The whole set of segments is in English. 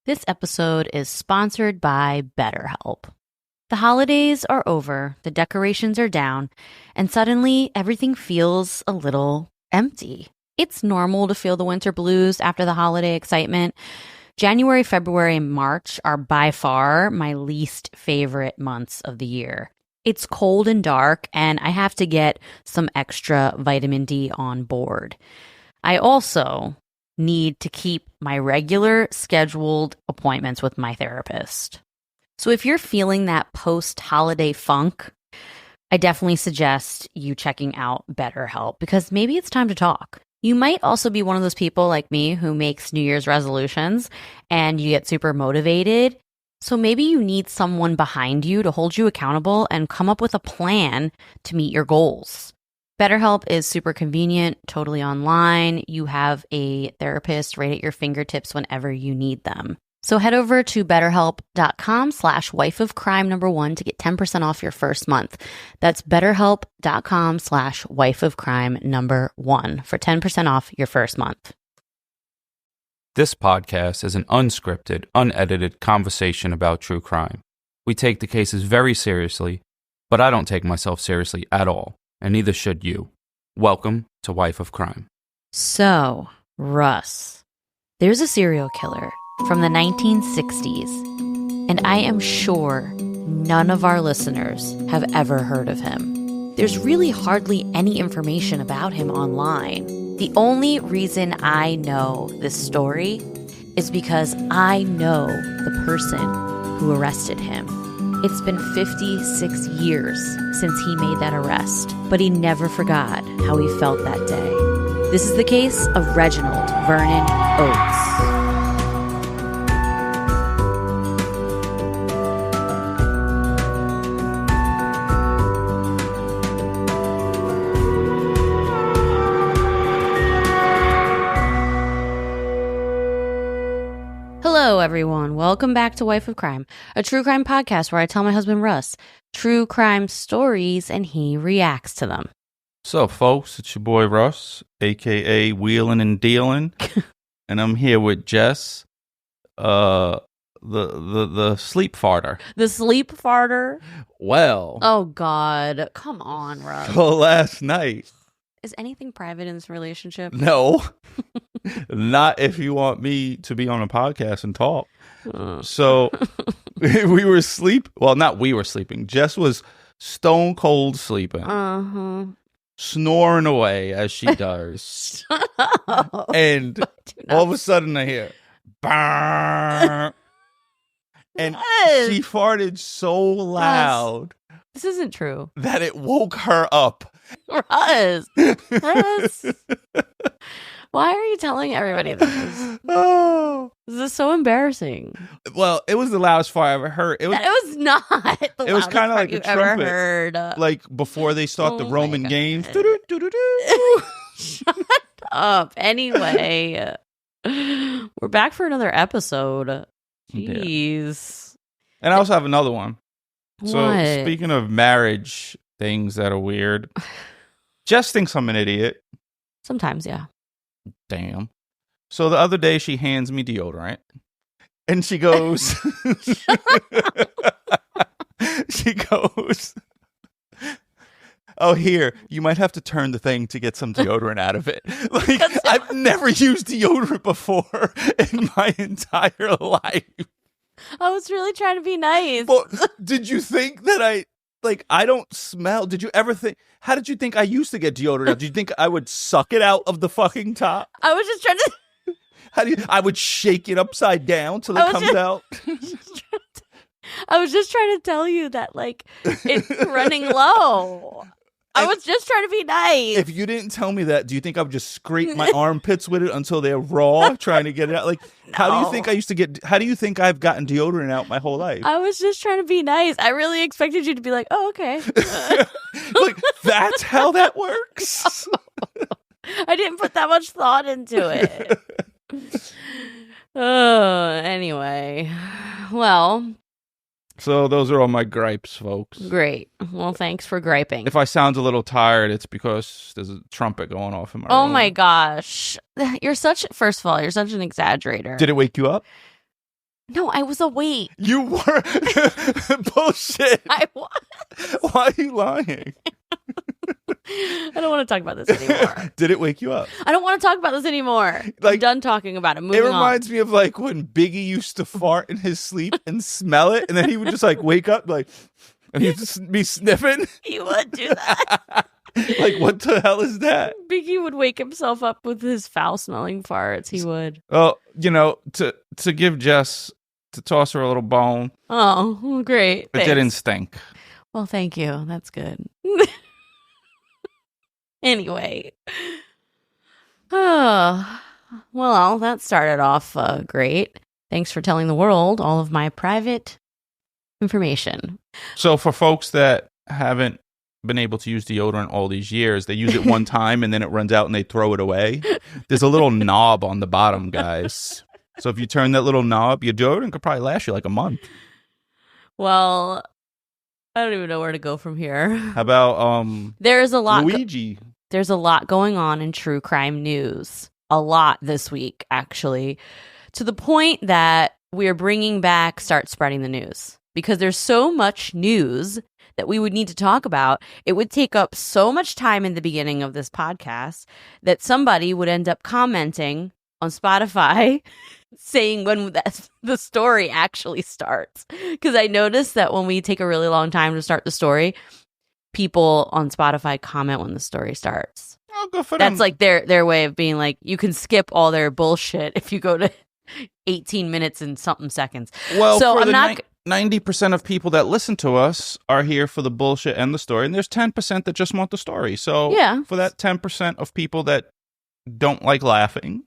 This episode is sponsored by BetterHelp. The holidays are over, the decorations are down, and suddenly everything feels a little empty. It's normal to feel the winter blues after the holiday excitement. January, February, and March are by far my least favorite months of the year. It's cold and dark, and I have to get some extra vitamin D on board. I also need to keep my regular scheduled appointments with my therapist. So if you're feeling that post-holiday funk, I definitely suggest you checking out BetterHelp because maybe it's time to talk. You might also be one of those people like me who makes New Year's resolutions and you get super motivated. So maybe you need someone behind you to hold you accountable and come up with a plan to meet your goals. BetterHelp is super convenient, totally online. You have a therapist right at your fingertips whenever you need them. So head over to betterhelp.com/wifeofcrime1 to get 10% off your first month. That's betterhelp.com/wifeofcrime1 for 10% off your first month. This podcast is an unscripted, unedited conversation about true crime. We take the cases very seriously, but I don't take myself seriously at all, and neither should you. Welcome to Wife of Crime. So, Russ, there's a serial killer from the 1960s, and I am sure none of our listeners have ever heard of him. There's really hardly any information about him online. The only reason I know this story is because I know the person who arrested him. It's been 56 years since he made that arrest, but he never forgot how he felt that day. This is the case of Reginald Vernon Oates. Hello, everyone. Welcome back to Wife of Crime, a true crime podcast where I tell my husband Russ true crime stories and he reacts to them. So, folks, it's your boy Russ, a.k.a. Wheelin' and Dealin', and I'm here with Jess, the sleep farter. The sleep farter? Well. Oh, God. Come on, Russ. So last night. Is anything private in this relationship? No. Not if you want me to be on a podcast and talk. So we were not we were sleeping. Jess was stone cold sleeping. Snoring away as she does. And all of a sudden I hear "Brrr." And she farted so loud. This isn't true. That it woke her up. Russ. Why are you telling everybody this? Oh. This is so embarrassing. Well, it was the loudest fart I ever heard. It was not the it was kind of like you a trumpet. ever heard. Like before they start the Roman games. Shut up. Anyway, we're back for another episode. Jeez. Yeah. And I also have another one. So what? Speaking of marriage things that are weird, Jess thinks I'm an idiot. Sometimes, yeah. Damn. So the other day she hands me deodorant and she goes, oh, here, you might have to turn the thing to get some deodorant out of it. Like, I've never used deodorant before in my entire life. I was really trying to be nice. Well, did you think that I don't smell? Did you ever think, how did you think I used to get deodorant out? Did you think I would suck it out of the fucking top? I was just trying to... I would shake it upside down till it comes out? I was just trying to tell you that, like, it's running low. I was just trying to be nice. If you didn't tell me that, do you think I would just scrape my armpits with it until they're raw, trying to get it out? Like, no. How do you think I've gotten deodorant out my whole life? I was just trying to be nice. I really expected you to be like, oh, okay. Like, that's how that works? I didn't put that much thought into it. Anyway. Well. So those are all my gripes, folks. Great. Well, thanks for griping. If I sound a little tired, it's because there's a trumpet going off in my room. room. My gosh. First of all, you're such an exaggerator. Did it wake you up? No, I was awake. You were. Bullshit. I was. Why are you lying? I don't want to talk about this anymore. Did it wake you up? I don't want to talk about this anymore. Like, I'm done talking about it. Moving It reminds me of like when Biggie used to fart in his sleep and smell it, and then he would just like wake up like, and he'd just be sniffing. He would do that. Like, what the hell is that? Biggie would wake himself up with his foul-smelling farts. He would. Well, to give Jess, to toss her a little bone. Oh, great. It didn't stink. Well, thank you. That's good. Anyway. Oh, well, that started off great. Thanks for telling the world all of my private information. So for folks that haven't been able to use deodorant all these years, they use it one time and then it runs out and they throw it away. There's a little knob on the bottom, guys. So if you turn that little knob, your deodorant could probably last you like a month. Well, I don't even know where to go from here. How about There's a lot Luigi? There's a lot going on in true crime news. A lot this week, actually. To the point that we're bringing back Start Spreading the News. Because there's so much news that we would need to talk about. It would take up so much time in the beginning of this podcast that somebody would end up commenting on Spotify saying when the story actually starts. Because I noticed that when we take a really long time to start the story, people on Spotify comment when the story starts. Oh, good for them. That's like their way of being like, you can skip all their bullshit if you go to 18 minutes and something seconds. Well, so for I'm not 90% of people that listen to us are here for the bullshit and the story, and there's 10% that just want the story. So yeah. For that 10% of people that don't like laughing,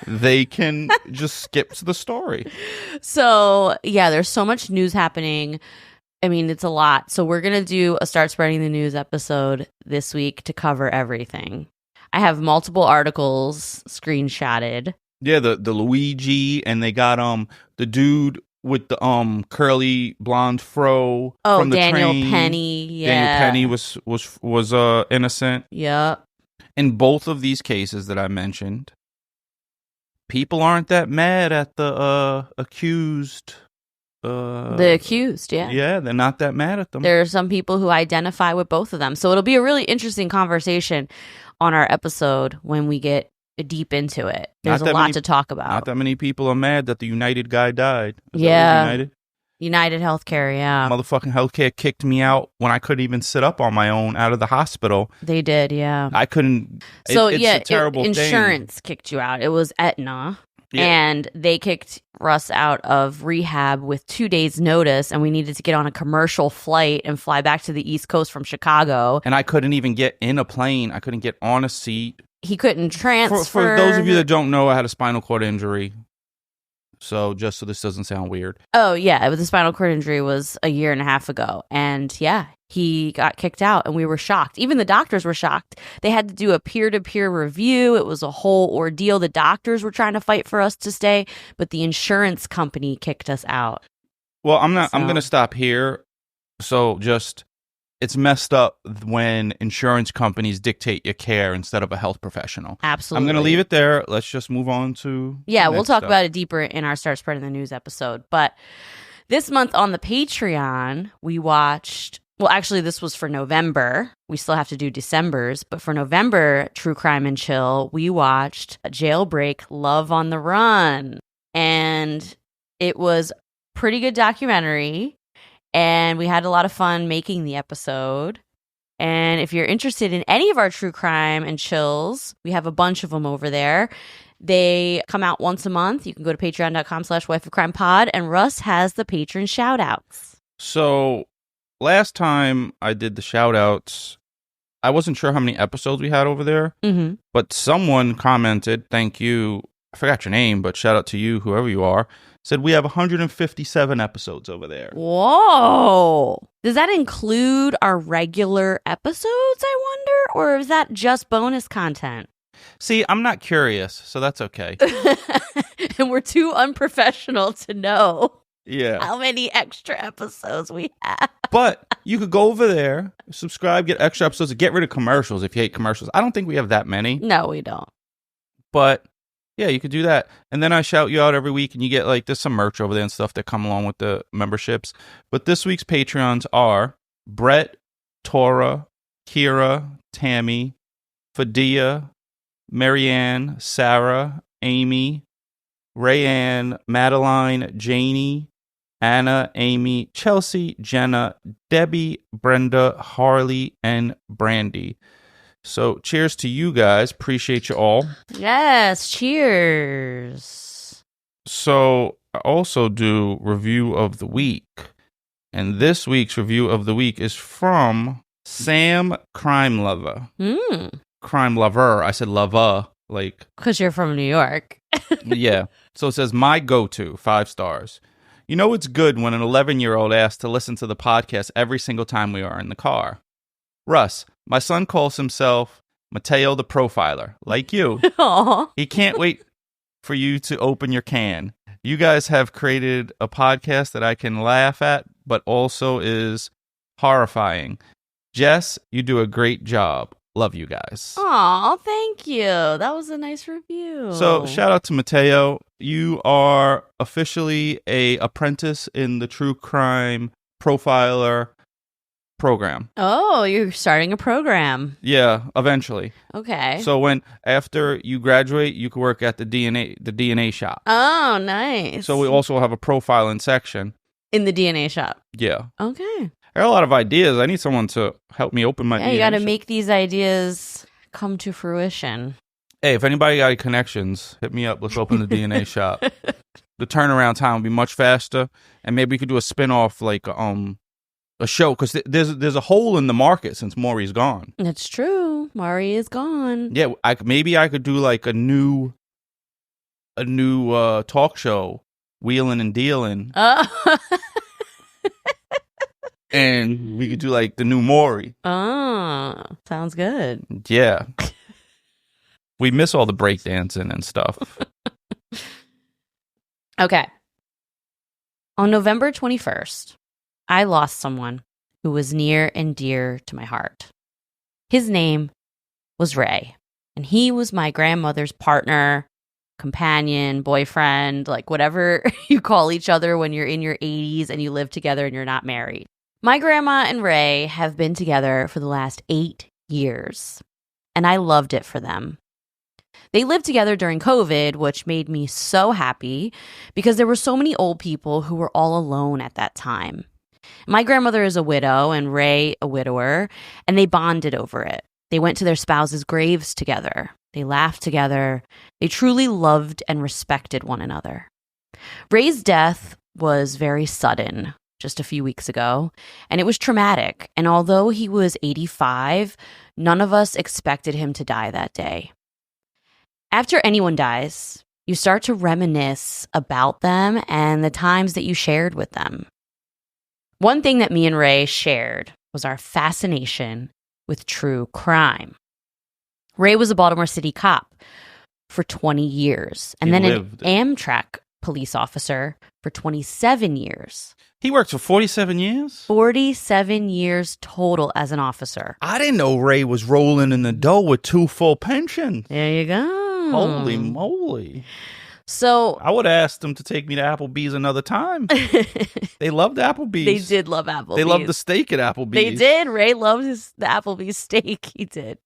they can just skip to the story. So yeah, there's so much news happening. I mean, it's a lot. So we're going to do a Start Spreading the News episode this week to cover everything. I have multiple articles screenshotted. Yeah, the Luigi, and they got the dude with the curly blonde fro from the Daniel train. Penny. Yeah. Daniel Penny was innocent. Yep. In both of these cases that I mentioned, people aren't that mad at the accused. The accused, yeah. Yeah, they're not that mad at them. There are some people who identify with both of them. So it'll be a really interesting conversation on our episode when we get deep into it. There's a lot to talk about. Not that many people are mad that the United guy died. Yeah. United Healthcare, yeah. Motherfucking healthcare kicked me out when I couldn't even sit up on my own out of the hospital. They did, yeah. I couldn't. So it's a terrible insurance thing. kicked you out. It was Aetna. Yeah. And they kicked Russ out of rehab with 2 days' notice, and we needed to get on a commercial flight and fly back to the East Coast from Chicago. And I couldn't even get in a plane. I couldn't get on a seat. He couldn't transfer. For those of you that don't know, I had a spinal cord injury. So just so this doesn't sound weird. Oh, yeah. The spinal cord injury was a year and a half ago. And yeah, he got kicked out and we were shocked. Even the doctors were shocked. They had to do a peer-to-peer review. It was a whole ordeal. The doctors were trying to fight for us to stay, but the insurance company kicked us out. Well, I'm going to stop here. So just, it's messed up when insurance companies dictate your care instead of a health professional. Absolutely. I'm going to leave it there. Let's just move on to we'll talk about it deeper in our Start Spreading the News episode. But this month on the Patreon, we watched, well, actually, this was for November. We still have to do December's. But for November, True Crime and Chill, we watched Jailbreak Love on the Run. And it was a pretty good documentary. And we had a lot of fun making the episode. And if you're interested in any of our True Crime and Chills, we have a bunch of them over there. They come out once a month. You can go to patreon.com/wifeofcrimepod. And Russ has the patron shout-outs. So last time I did the shout-outs, I wasn't sure how many episodes we had over there. Mm-hmm. But someone commented, thank you. I forgot your name, but shout out to you, whoever you are. Said we have 157 episodes over there. Whoa. Does that include our regular episodes, I wonder? Or is that just bonus content? See, I'm not curious, so that's okay. And we're too unprofessional to know how many extra episodes we have. But you could go over there, subscribe, get extra episodes, get rid of commercials if you hate commercials. I don't think we have that many. No, we don't. But Yeah, you could do that. And then I shout you out every week, and you get like, there's some merch over there and stuff that come along with the memberships. But this week's Patreons are Brett, Tora, Kira, Tammy, Fadia, Marianne, Sarah, Amy, Rayanne, Madeline, Janie, Anna, Amy, Chelsea, Jenna, Debbie, Brenda, Harley, and Brandy. So cheers to you guys. Appreciate you all. Yes, cheers. So I also do review of the week. And this week's review of the week is from Sam Crime Lover. Crime Lover. I said lover. Like, because you're from New York. Yeah. So it says, my go-to, 5 stars. You know it's good when an 11-year-old asks to listen to the podcast every single time we are in the car. Russ, my son calls himself Mateo the Profiler, like you. Aww. He can't wait for you to open your can. You guys have created a podcast that I can laugh at, but also is horrifying. Jess, you do a great job. Love you guys. Aw, thank you. That was a nice review. So shout out to Mateo. You are officially a apprentice in the true crime profiler program. Oh, you're starting a program. Yeah, eventually. Okay. So after you graduate, you can work at the DNA shop. Oh, nice. So we also have a profiling section in the DNA shop. Yeah. Okay. I got a lot of ideas. I need someone to help me open my DNA you got to shop. make these ideas come to fruition. Hey, if anybody got any connections, hit me up. Let's open the DNA shop. The turnaround time will be much faster, and maybe we could do a spinoff, like a show, because there's a hole in the market since Maury's gone. That's true. Maury is gone. Yeah, maybe I could do like a new talk show, Wheeling and Dealing. And we could do like the new Maury. Oh, sounds good. Yeah. We miss all the breakdancing and stuff. Okay. On November 21st, I lost someone who was near and dear to my heart. His name was Ray, and he was my grandmother's partner, companion, boyfriend, like whatever you call each other when you're in your 80s and you live together and you're not married. My grandma and Ray have been together for the last 8 years, and I loved it for them. They lived together during COVID, which made me so happy because there were so many old people who were all alone at that time. My grandmother is a widow and Ray a widower, and they bonded over it. They went to their spouses' graves together. They laughed together. They truly loved and respected one another. Ray's death was very sudden, just a few weeks ago, and it was traumatic. And although he was 85, none of us expected him to die that day. After anyone dies, you start to reminisce about them and the times that you shared with them. One thing that me and Ray shared was our fascination with true crime. Ray was a Baltimore City cop for 20 years, and then an Amtrak police officer for 27 years. He worked for 47 years? 47 years total as an officer. I didn't know Ray was rolling in the dough with 2 full pensions. There you go. Holy moly. So I would have asked them to take me to Applebee's another time. They loved Applebee's. They did love Applebee's. They loved the steak at Applebee's. They did. Ray loved the Applebee's steak. He did.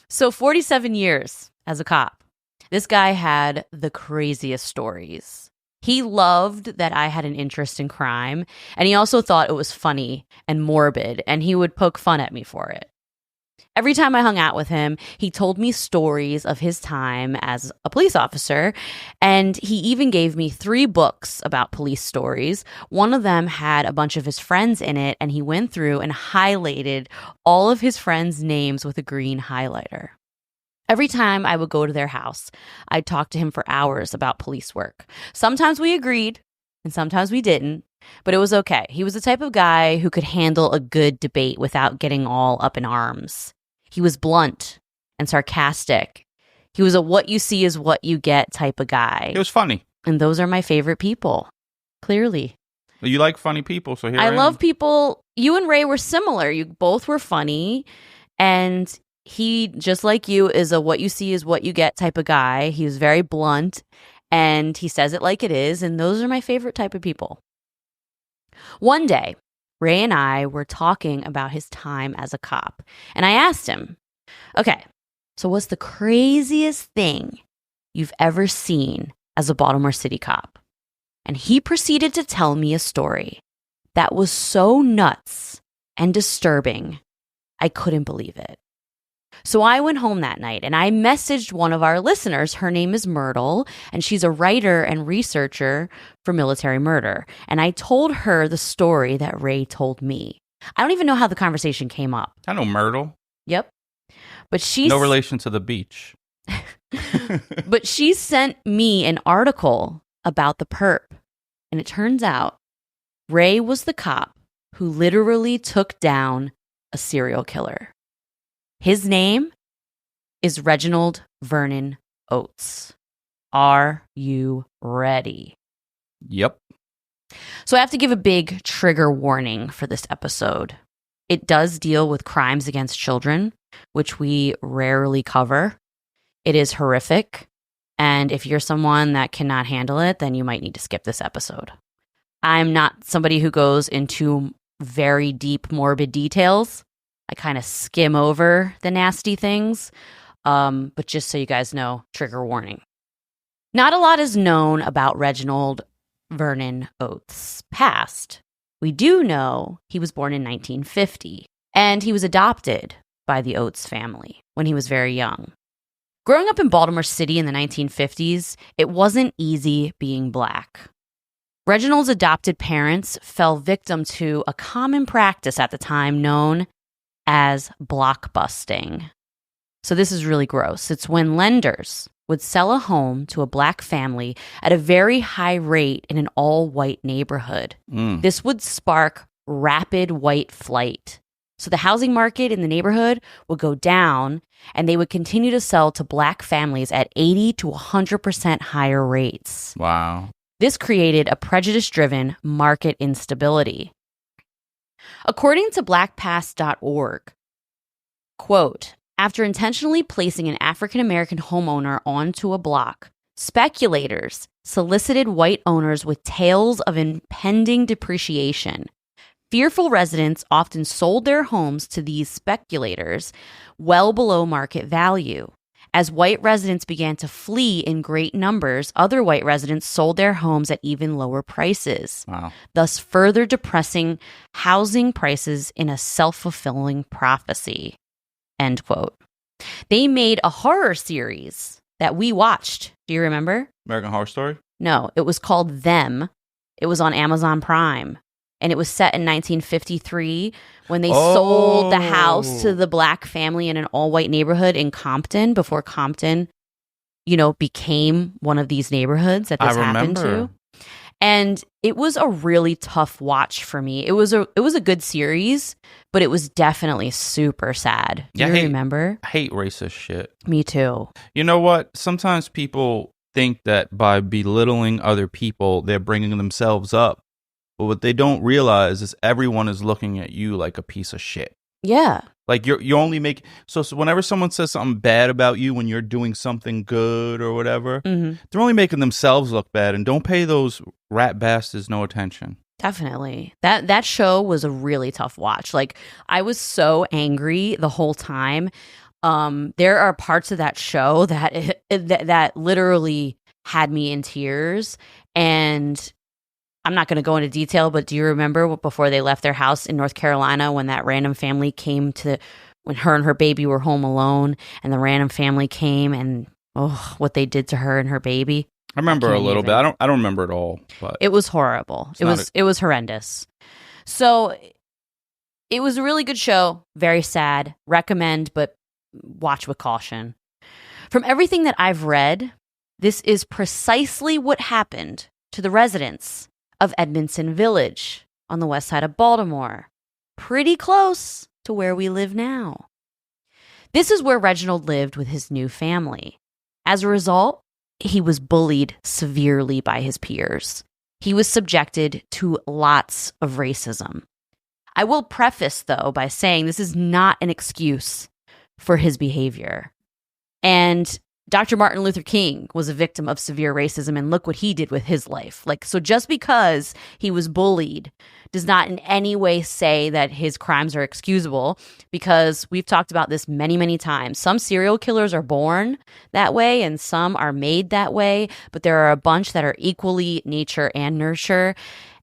So 47 years as a cop. This guy had the craziest stories. He loved that I had an interest in crime, and he also thought it was funny and morbid, and he would poke fun at me for it. Every time I hung out with him, he told me stories of his time as a police officer, and he even gave me 3 books about police stories. One of them had a bunch of his friends in it, and he went through and highlighted all of his friends' names with a green highlighter. Every time I would go to their house, I'd talk to him for hours about police work. Sometimes we agreed, and sometimes we didn't, but it was okay. He was the type of guy who could handle a good debate without getting all up in arms. He was blunt and sarcastic. He was a what you see is what you get type of guy. It was funny. And those are my favorite people, clearly. You like funny people, so here I am. love people. You and Ray were similar. You both were funny, and he, just like you, is a what you see is what you get type of guy. He was very blunt, and he says it like it is, and those are my favorite type of people. One day, Ray and I were talking about his time as a cop, and I asked him, okay, so what's the craziest thing you've ever seen as a Baltimore City cop? And he proceeded to tell me a story that was so nuts and disturbing, I couldn't believe it. So I went home that night and I messaged one of our listeners. Her name is Myrtle, and she's a writer and researcher for military murder. And I told her the story that Ray told me. I don't even know how the conversation came up. I know Myrtle. Yep. But she's no relation to the beach. But she sent me an article about the perp. And it turns out Ray was the cop who literally took down a serial killer. His name is Reginald Vernon Oates. Are you ready? Yep. So I have to give a big trigger warning for this episode. It does deal with crimes against children, which we rarely cover. It is horrific. And if you're someone that cannot handle it, then you might need to skip this episode. I'm not somebody who goes into very deep, morbid details. I kind of skim over the nasty things. But just so you guys know, trigger warning. Not a lot is known about Reginald Vernon Oates' past. We do know he was born in 1950, and he was adopted by the Oates family when he was very young. Growing up in Baltimore City in the 1950s, it wasn't easy being Black. Reginald's adopted parents fell victim to a common practice at the time known as blockbusting. So this is really gross. It's when lenders would sell a home to a Black family at a very high rate in an all-white neighborhood. This would spark rapid white flight. So the housing market in the neighborhood would go down, and they would continue to sell to Black families at 80 to 100% higher rates. Wow. This created a prejudice-driven market instability. According to blackpast.org, quote, after intentionally placing an African-American homeowner onto a block, speculators solicited white owners with tales of impending depreciation. Fearful residents often sold their homes to these speculators well below market value. As white residents began to flee in great numbers, other white residents sold their homes at even lower prices, thus further depressing housing prices in a self-fulfilling prophecy. End quote. They made a horror series that we watched. Do you remember? American Horror Story? No, it was called Them. It was on Amazon Prime. And it was set in 1953 when they sold the house to the Black family in an all-white neighborhood in Compton before Compton, became one of these neighborhoods that this happened to. And it was a really tough watch for me. It was a good series, but it was definitely super sad. Do you remember? I hate racist shit. Me too. You know what? Sometimes people think that by belittling other people, they're bringing themselves up. But what they don't realize is everyone is looking at you like a piece of shit. Yeah. Like you only make so whenever someone says something bad about you when you're doing something good or whatever, they're only making themselves look bad, and don't pay those rat bastards no attention. Definitely. That show was a really tough watch. Like, I was so angry the whole time. There are parts of that show that literally had me in tears, and I'm not going to go into detail, but do you remember before they left their house in North Carolina when that random family came when her and her baby were home alone, and the random family came and what they did to her and her baby? I remember a little bit. I don't remember it all, but it was horrible. It was horrendous. So it was a really good show. Very sad. Recommend, but watch with caution. From everything that I've read, this is precisely what happened to the residents of Edmondson Village on the west side of Baltimore, pretty close to where we live now. This is where Reginald lived with his new family. As a result, he was bullied severely by his peers. He was subjected to lots of racism. I will preface, though, by saying this is not an excuse for his behavior. And Dr. Martin Luther King was a victim of severe racism, and look what he did with his life. So just because he was bullied does not in any way say that his crimes are excusable, because we've talked about this many, many times. Some serial killers are born that way and some are made that way, but there are a bunch that are equally nature and nurture,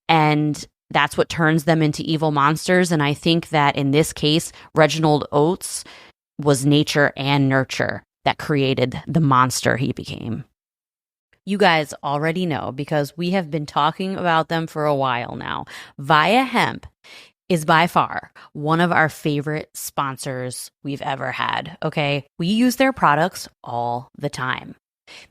and that's what turns them into evil monsters. And I think that in this case, Reginald Oates was nature and nurture that created the monster he became. You guys already know, because we have been talking about them for a while now. Via Hemp is by far one of our favorite sponsors we've ever had, okay? We use their products all the time.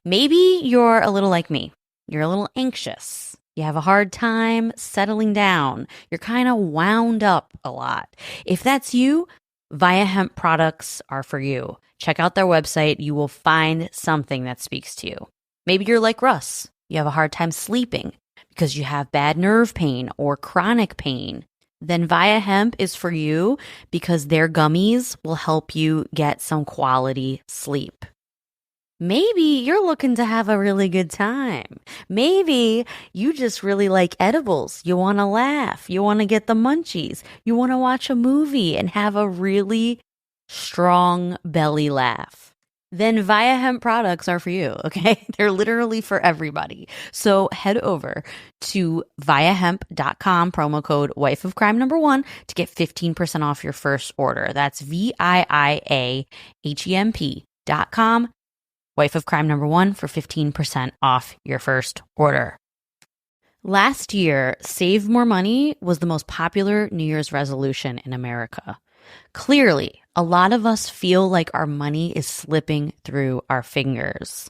Maybe you're a little like me. You're a little anxious. You have a hard time settling down. You're kind of wound up a lot. If that's you, Via Hemp products are for you. Check out their website. You will find something that speaks to you. Maybe you're like Russ. You have a hard time sleeping because you have bad nerve pain or chronic pain. Then Via Hemp is for you, because their gummies will help you get some quality sleep. Maybe you're looking to have a really good time. Maybe you just really like edibles. You want to laugh. You want to get the munchies. You want to watch a movie and have a really strong belly laugh. Then Via Hemp products are for you, okay? They're literally for everybody. So head over to viahemp.com, promo code wifeofcrime1 to get 15% off your first order. That's VIIAHEMP.com, wifeofcrime1 for 15% off your first order. Last year, Save More Money was the most popular New Year's resolution in America. Clearly, a lot of us feel like our money is slipping through our fingers.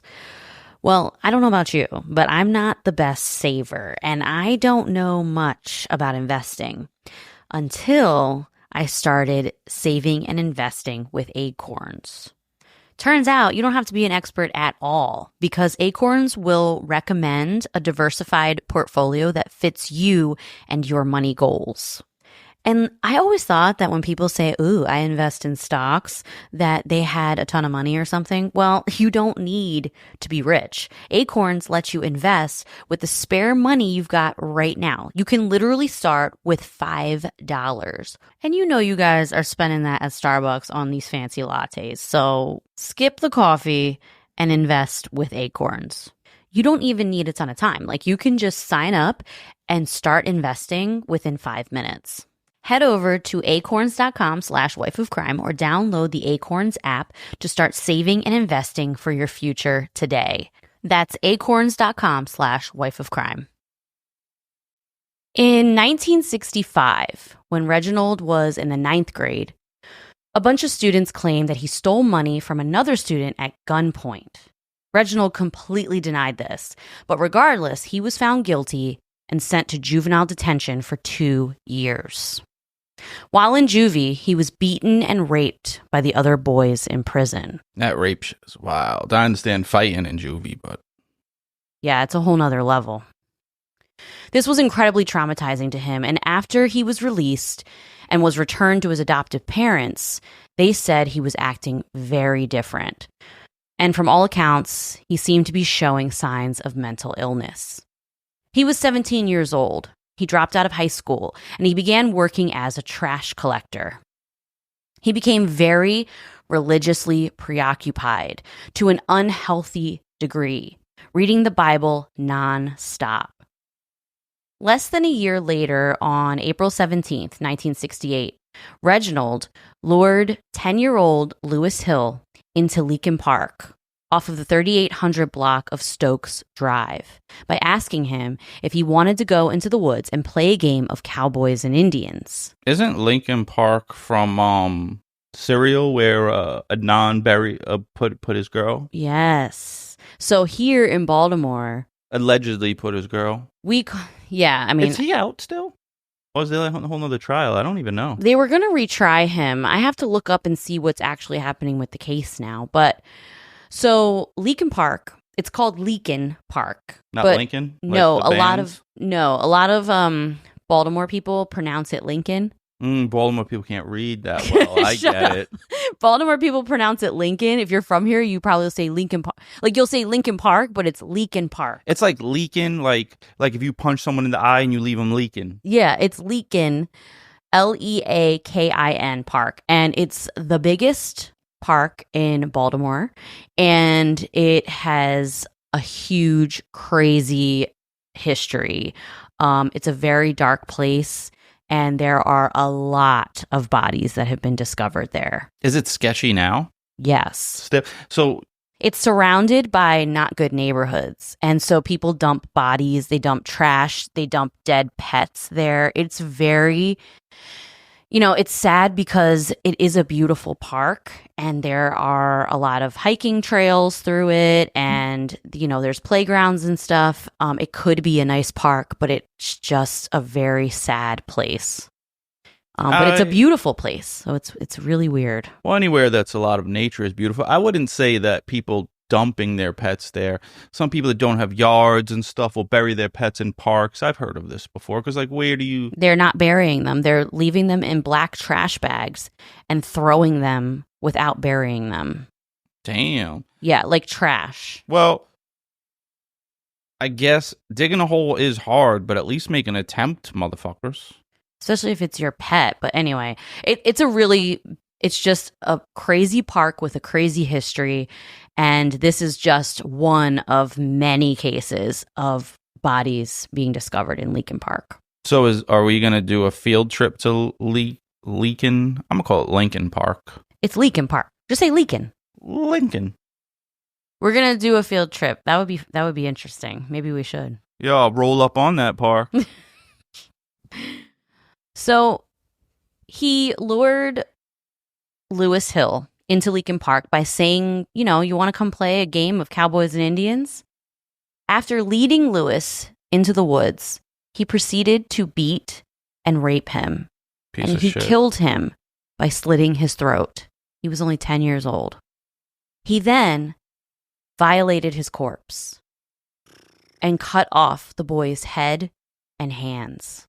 Well, I don't know about you, but I'm not the best saver, and I don't know much about investing until I started saving and investing with Acorns. Turns out you don't have to be an expert at all, because Acorns will recommend a diversified portfolio that fits you and your money goals. And I always thought that when people say, ooh, I invest in stocks, that they had a ton of money or something. Well, you don't need to be rich. Acorns lets you invest with the spare money you've got right now. You can literally start with $5. And you know you guys are spending that at Starbucks on these fancy lattes. So skip the coffee and invest with Acorns. You don't even need a ton of time. You can just sign up and start investing within 5 minutes. Head over to acorns.com/wifeofcrime or download the Acorns app to start saving and investing for your future today. That's acorns.com/wifeofcrime. In 1965, when Reginald was in the 9th grade, a bunch of students claimed that he stole money from another student at gunpoint. Reginald completely denied this, but regardless, he was found guilty and sent to juvenile detention for 2 years. While in juvie, he was beaten and raped by the other boys in prison. That rape shit is wild. I understand fighting in juvie, but... yeah, it's a whole nother level. This was incredibly traumatizing to him, and after he was released and was returned to his adoptive parents, they said he was acting very different. And from all accounts, he seemed to be showing signs of mental illness. He was 17 years old. He dropped out of high school, and he began working as a trash collector. He became very religiously preoccupied to an unhealthy degree, reading the Bible nonstop. Less than a year later, on April 17th, 1968, Reginald lured 10-year-old Lewis Hill into Leakin Park off of the 3800 block of Stokes Drive by asking him if he wanted to go into the woods and play a game of cowboys and Indians. Isn't Lincoln Park from Serial, where Adnan Berry put his girl? Yes. So here in Baltimore... allegedly put his girl. Yeah, I mean... is he out still? Or is there a whole nother trial? I don't even know. They were going to retry him. I have to look up and see what's actually happening with the case now. But... so Leakin Park, it's called Leakin Park. Not Lincoln? No, a lot of Baltimore people pronounce it Lincoln. Baltimore people can't read that well. I get it. Baltimore people pronounce it Lincoln. If you're from here, you probably say Lincoln Park. Like you'll say Lincoln Park, but it's Leakin Park. It's like leaking, like if you punch someone in the eye and you leave them leaking. Yeah, it's Leakin, Leakin Park. And it's the biggest park in Baltimore. And it has a huge, crazy history. It's a very dark place. And there are a lot of bodies that have been discovered there. Is it sketchy now? Yes. So it's surrounded by not good neighborhoods. And so people dump bodies, they dump trash, they dump dead pets there. It's very, it's sad because it is a beautiful park and there are a lot of hiking trails through it and, there's playgrounds and stuff. It could be a nice park, but it's just a very sad place. But it's a beautiful place, so it's really weird. Well, anywhere that's a lot of nature is beautiful. I wouldn't say that people dumping their pets there. Some people that don't have yards and stuff will bury their pets in parks. I've heard of this before because, where do you... They're not burying them. They're leaving them in black trash bags and throwing them without burying them. Damn. Yeah, like trash. Well, I guess digging a hole is hard, but at least make an attempt, motherfuckers. Especially if it's your pet. But anyway, it's just a crazy park with a crazy history. And this is just one of many cases of bodies being discovered in Leakin Park. So are we going to do a field trip to Leakin? I'm going to call it Lincoln Park. It's Leakin Park. Just say Leakin. Lincoln. We're going to do a field trip. That would be interesting. Maybe we should. Yeah, I'll roll up on that park. So he lured Lewis Hill into Leakin Park by saying, you want to come play a game of Cowboys and Indians? After leading Lewis into the woods, he proceeded to beat and rape him. And he killed him by slitting his throat. He was only 10 years old. He then violated his corpse and cut off the boy's head and hands.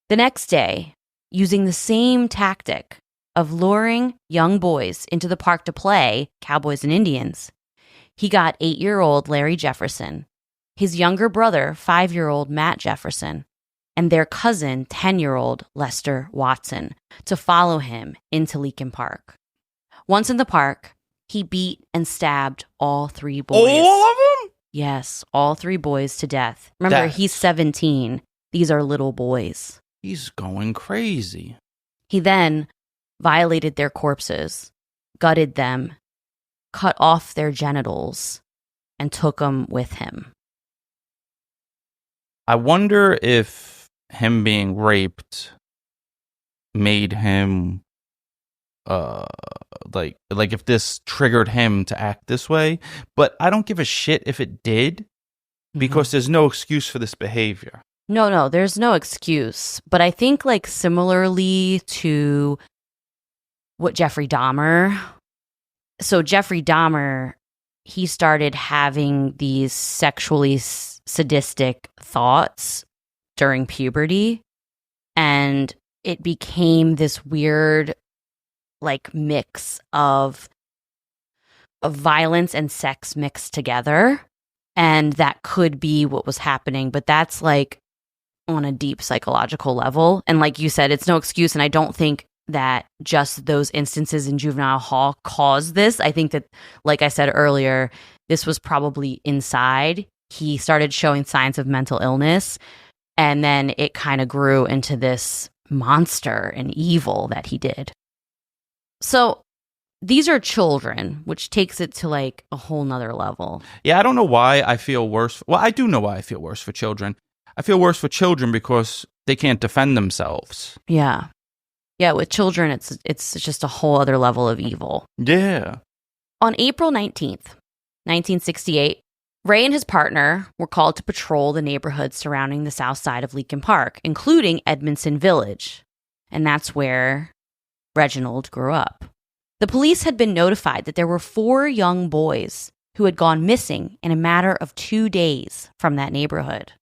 The next day, using the same tactic of luring young boys into the park to play Cowboys and Indians, he got 8-year-old Larry Jefferson, his younger brother, 5-year-old Matt Jefferson, and their cousin, 10-year-old Lester Watson, to follow him into Leakin Park. Once in the park, he beat and stabbed all 3 boys. All of them? Yes, all 3 boys to death. Remember, he's 17. These are little boys. He's going crazy. He then violated their corpses, gutted them, cut off their genitals, and took them with him. I wonder if him being raped made him, like if this triggered him to act this way. But I don't give a shit if it did, because there's no excuse for this behavior. No, there's no excuse. But I think similarly to what Jeffrey Dahmer. So Jeffrey Dahmer, he started having these sexually sadistic thoughts during puberty. And it became this weird mix of violence and sex mixed together. And that could be what was happening. But that's on a deep psychological level. And like you said, it's no excuse. And I don't think that just those instances in juvenile hall caused this. I think that, like I said earlier, this was probably inside. He started showing signs of mental illness, and then it kind of grew into this monster and evil that he did. So these are children, which takes it to a whole nother level. Yeah, I don't know why I feel worse. Well, I do know why I feel worse for children. I feel worse for children because they can't defend themselves. Yeah. Yeah, with children, it's just a whole other level of evil. Yeah. On April 19th, 1968, Ray and his partner were called to patrol the neighborhoods surrounding the south side of Leakin Park, including Edmondson Village. And that's where Reginald grew up. The police had been notified that there were 4 young boys who had gone missing in a matter of 2 days from that neighborhood.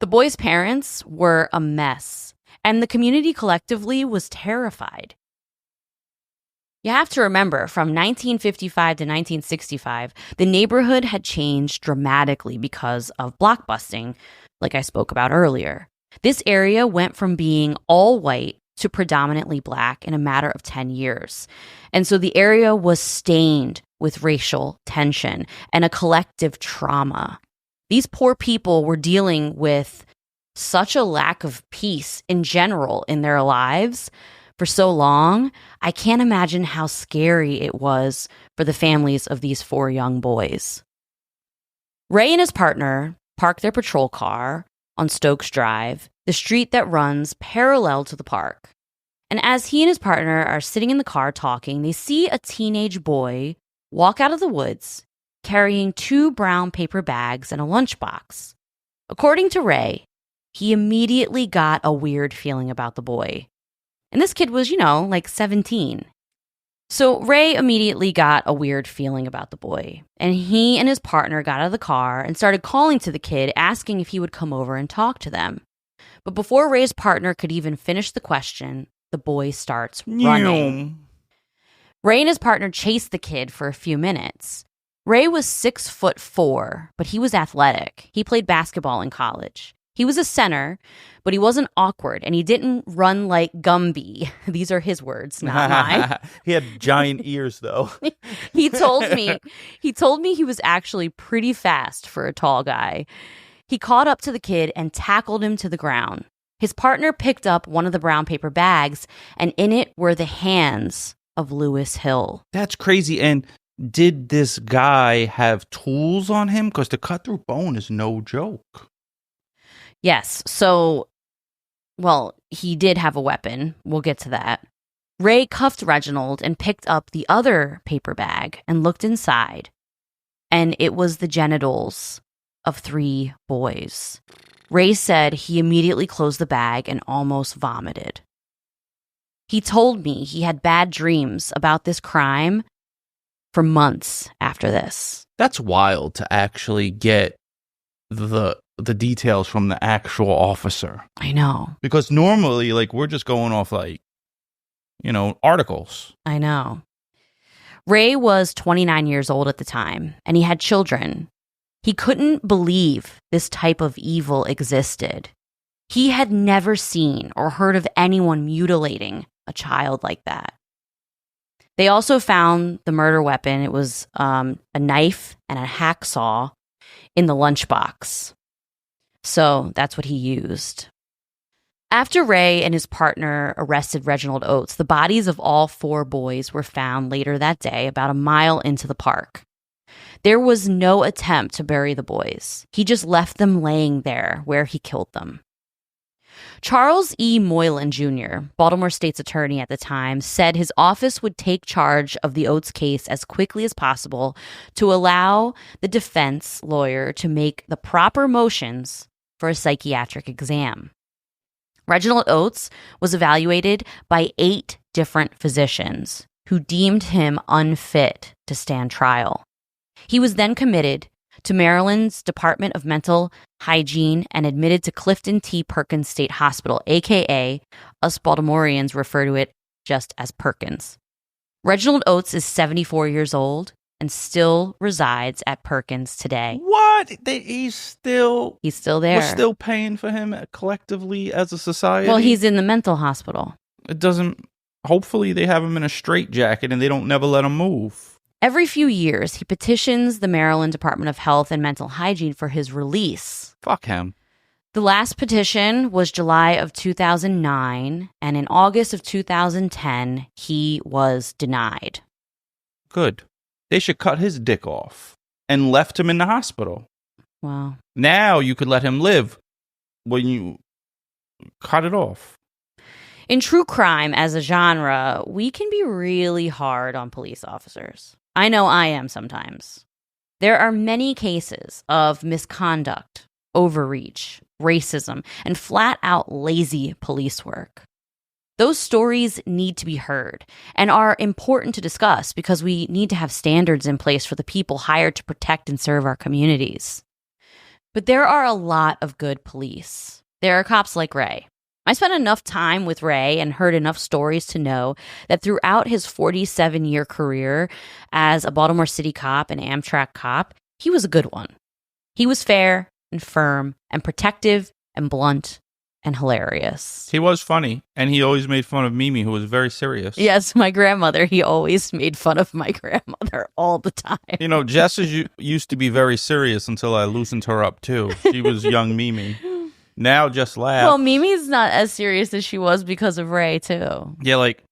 The boys' parents were a mess, and the community collectively was terrified. You have to remember, from 1955 to 1965, the neighborhood had changed dramatically because of blockbusting, like I spoke about earlier. This area went from being all white to predominantly black in a matter of 10 years. And so the area was stained with racial tension and a collective trauma. These poor people were dealing with such a lack of peace in general in their lives for so long. I can't imagine how scary it was for the families of these 4 young boys. Ray and his partner parked their patrol car on Stokes Drive, the street that runs parallel to the park. And as he and his partner are sitting in the car talking, they see a teenage boy walk out of the woods carrying 2 brown paper bags and a lunchbox. According to Ray, he immediately got a weird feeling about the boy. And this kid was, like 17. So Ray immediately got a weird feeling about the boy. And he and his partner got out of the car and started calling to the kid, asking if he would come over and talk to them. But before Ray's partner could even finish the question, the boy starts running. Ray and his partner chased the kid for a few minutes. Ray was 6'4", but he was athletic. He played basketball in college. He was a center, but he wasn't awkward, and he didn't run like Gumby. These are his words, not mine. He had giant ears, though. He told me he was actually pretty fast for a tall guy. He caught up to the kid and tackled him to the ground. His partner picked up one of the brown paper bags, and in it were the hands of Lewis Hill. That's crazy. And did this guy have tools on him? Because to cut through bone is no joke. Yes. So, he did have a weapon. We'll get to that. Ray cuffed Reginald and picked up the other paper bag and looked inside. And it was the genitals of 3 boys. Ray said he immediately closed the bag and almost vomited. He told me he had bad dreams about this crime for months after this. That's wild to actually get the details from the actual officer. I know. Because normally, we're just going off, articles. I know. Ray was 29 years old at the time, and he had children. He couldn't believe this type of evil existed. He had never seen or heard of anyone mutilating a child like that. They also found the murder weapon. It was a knife and a hacksaw in the lunchbox. So that's what he used. After Ray and his partner arrested Reginald Oates, the bodies of all 4 boys were found later that day, about a mile into the park. There was no attempt to bury the boys. He just left them laying there where he killed them. Charles E. Moylan Jr., Baltimore State's attorney at the time, said his office would take charge of the Oates case as quickly as possible to allow the defense lawyer to make the proper motions for a psychiatric exam. Reginald Oates was evaluated by 8 different physicians who deemed him unfit to stand trial. He was then committed to Maryland's Department of Mental Hygiene and admitted to Clifton T. Perkins State Hospital, a.k.a. us Baltimoreans refer to it just as Perkins. Reginald Oates is 74 years old and still resides at Perkins today. What? He's still there. We're still paying for him collectively as a society? Well, he's in the mental hospital. It doesn't... Hopefully they have him in a straitjacket and they don't never let him move. Every few years, he petitions the Maryland Department of Health and Mental Hygiene for his release. Fuck him. The last petition was July of 2009, and in August of 2010, he was denied. Good. They should cut his dick off and left him in the hospital. Wow. Now you could let him live when you cut it off. In true crime as a genre, we can be really hard on police officers. I know I am sometimes. There are many cases of misconduct, overreach, racism, and flat-out lazy police work. Those stories need to be heard and are important to discuss because we need to have standards in place for the people hired to protect and serve our communities. But there are a lot of good police. There are cops like Ray. I spent enough time with Ray and heard enough stories to know that throughout his 47-year career as a Baltimore City cop and Amtrak cop, he was a good one. He was fair and firm and protective and blunt and hilarious. He was funny, and he always made fun of Mimi, who was very serious. Yes, my grandmother. He always made fun of my grandmother all the time. You know, Jess used to be very serious until I loosened her up, too. She was young Mimi. Now Jess laughs. Well, Mimi's not as serious as she was because of Ray, too. Yeah, like,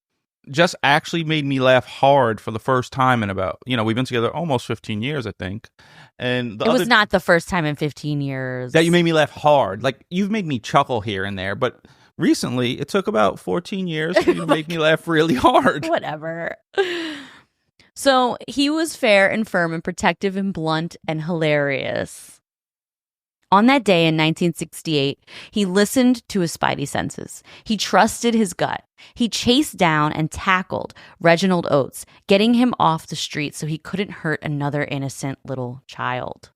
Jess actually made me laugh hard for the first time in about, we've been together almost 15 years, I think. And it was not the first time in 15 years. That you made me laugh hard. Like, you've made me chuckle here and there, but recently, it took about 14 years for you to make me laugh really hard. Whatever. So, he was fair and firm and protective and blunt and hilarious. On that day in 1968, he listened to his spidey senses. He trusted his gut. He chased down and tackled Reginald Oates, getting him off the street so he couldn't hurt another innocent little child.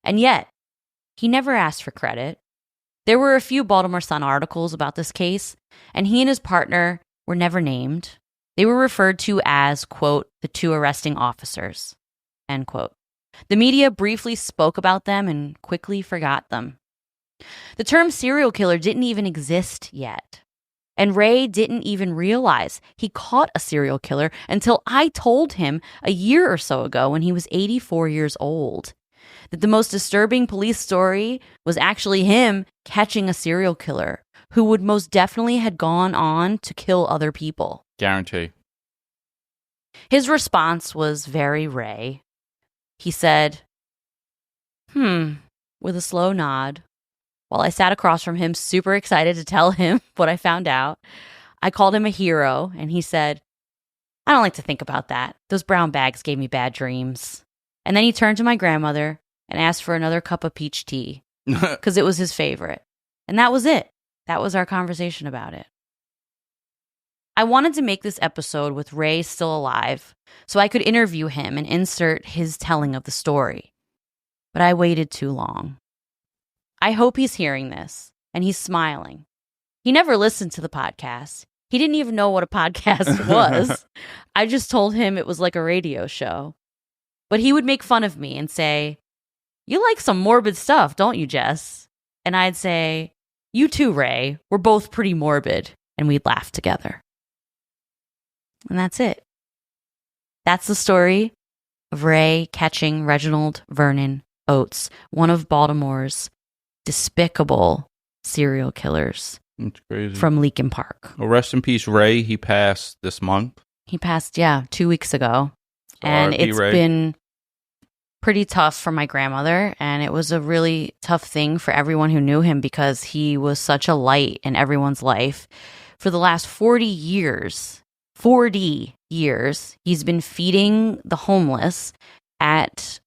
And yet, he never asked for credit. There were a few Baltimore Sun articles about this case, and he and his partner were never named. They were referred to as, quote, the two arresting officers, end quote. The media briefly spoke about them and quickly forgot them. The term serial killer didn't even exist yet. And Ray didn't even realize he caught a serial killer until I told him a year or so ago when he was 84 years old that the most disturbing police story was actually him catching a serial killer who would most definitely had gone on to kill other people. Guarantee. His response was very Ray. He said, with a slow nod, while I sat across from him, super excited to tell him what I found out. I called him a hero, and he said, I don't like to think about that. Those brown bags gave me bad dreams. And then he turned to my grandmother and asked for another cup of peach tea, because it was his favorite. And that was it. That was our conversation about it. I wanted to make this episode with Ray still alive so I could interview him and insert his telling of the story. But I waited too long. I hope he's hearing this and he's smiling. He never listened to the podcast. He didn't even know what a podcast was. I just told him it was like a radio show. But he would make fun of me and say, "You like some morbid stuff, don't you, Jess?" And I'd say, "You too, Ray. We're both pretty morbid." And we'd laugh together. And that's it. That's the story of Ray catching Reginald Vernon Oates, one of Baltimore's despicable serial killers. That's crazy. From Leakin Park. Well, rest in peace, Ray. He passed this month. He passed, 2 weeks ago. So and R.I.P. it's Ray. been pretty tough for my grandmother. And it was a really tough thing for everyone who knew him because he was such a light in everyone's life. For the last 40 years, he's been feeding the homeless at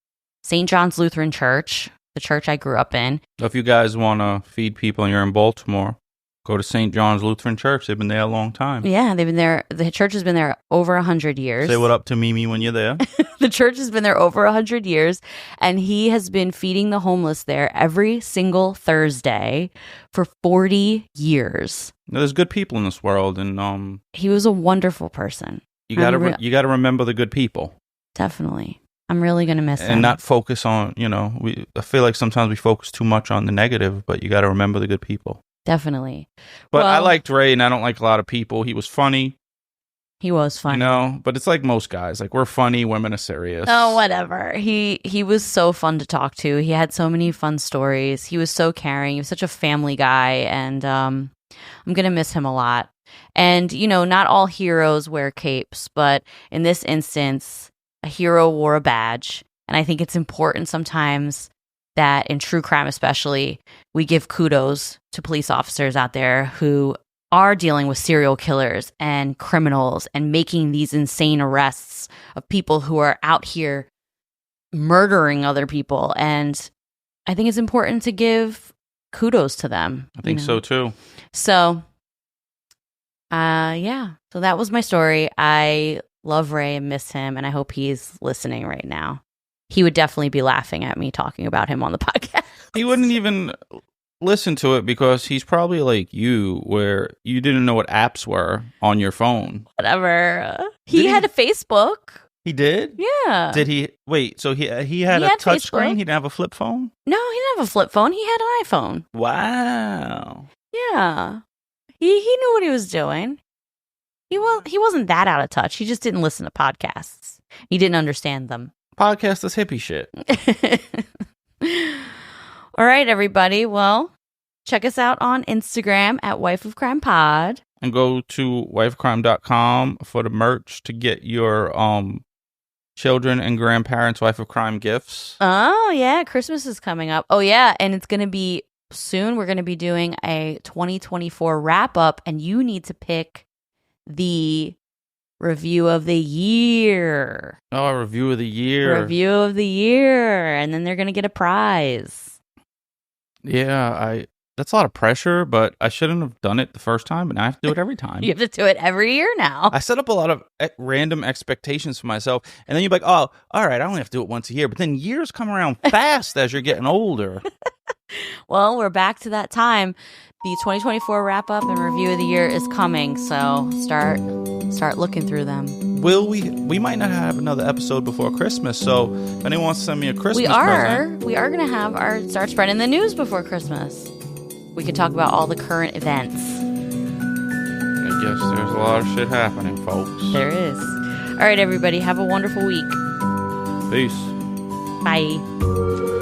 St. John's Lutheran Church, the church I grew up in. If you guys want to feed people and you're in Baltimore, go to St. John's Lutheran Church. They've been there a long time. Yeah, they've been there. The church has been there over 100 years. Say what up to Mimi when you're there. The church has been there over 100 years, and he has been feeding the homeless there every single Thursday for 40 years. There's good people in this world, and he was a wonderful person. You gotta remember the good people. Definitely. I'm really gonna miss him. And not focus on, I feel like sometimes we focus too much on the negative, but you gotta remember the good people. Definitely. But I liked Ray, and I don't like a lot of people. He was funny. He was funny. But it's like most guys. Like, we're funny, women are serious. Oh, whatever. He was so fun to talk to. He had so many fun stories. He was so caring. He was such a family guy, and I'm going to miss him a lot. And, not all heroes wear capes, but in this instance, a hero wore a badge. And I think it's important sometimes that in true crime especially, we give kudos to police officers out there who are dealing with serial killers and criminals and making these insane arrests of people who are out here murdering other people. And I think it's important to give kudos to them. I think so too. So, So that was my story. I love Ray and miss him, and I hope he's listening right now. He would definitely be laughing at me talking about him on the podcast. He wouldn't even listen to it because he's probably like you, where you didn't know what apps were on your phone. Whatever. He had a Facebook. He did? Yeah. Did he? Wait, so he had a touch screen? He didn't have a flip phone? No, he didn't have a flip phone. He had an iPhone. Wow. Yeah. He knew what he was doing. He wasn't that out of touch. He just didn't listen to podcasts. He didn't understand them. Podcast is hippie shit. All right, everybody. Well, check us out on Instagram at Wife of Crime Pod. And go to wifeofcrime.com for the merch to get your children and grandparents' Wife of Crime gifts. Oh, yeah. Christmas is coming up. Oh, yeah. And it's going to be soon. We're going to be doing a 2024 wrap up, and you need to pick the review of the year. Oh, review of the year. Review of the year. And then they're going to get a prize. Yeah, that's a lot of pressure, but I shouldn't have done it the first time, but now I have to do it every time. You have to do it every year now. I set up a lot of random expectations for myself, and then you're like, oh, all right, I only have to do it once a year. But then years come around fast as you're getting older. Well, we're back to that time. The 2024 wrap-up and review of the year is coming, so start looking through them. We might not have another episode before Christmas, so if anyone wants to send me a Christmas present. We are going to start spreading the news before Christmas. We could talk about all the current events. I guess there's a lot of shit happening, folks. There is. All right, everybody, have a wonderful week. Peace. Bye.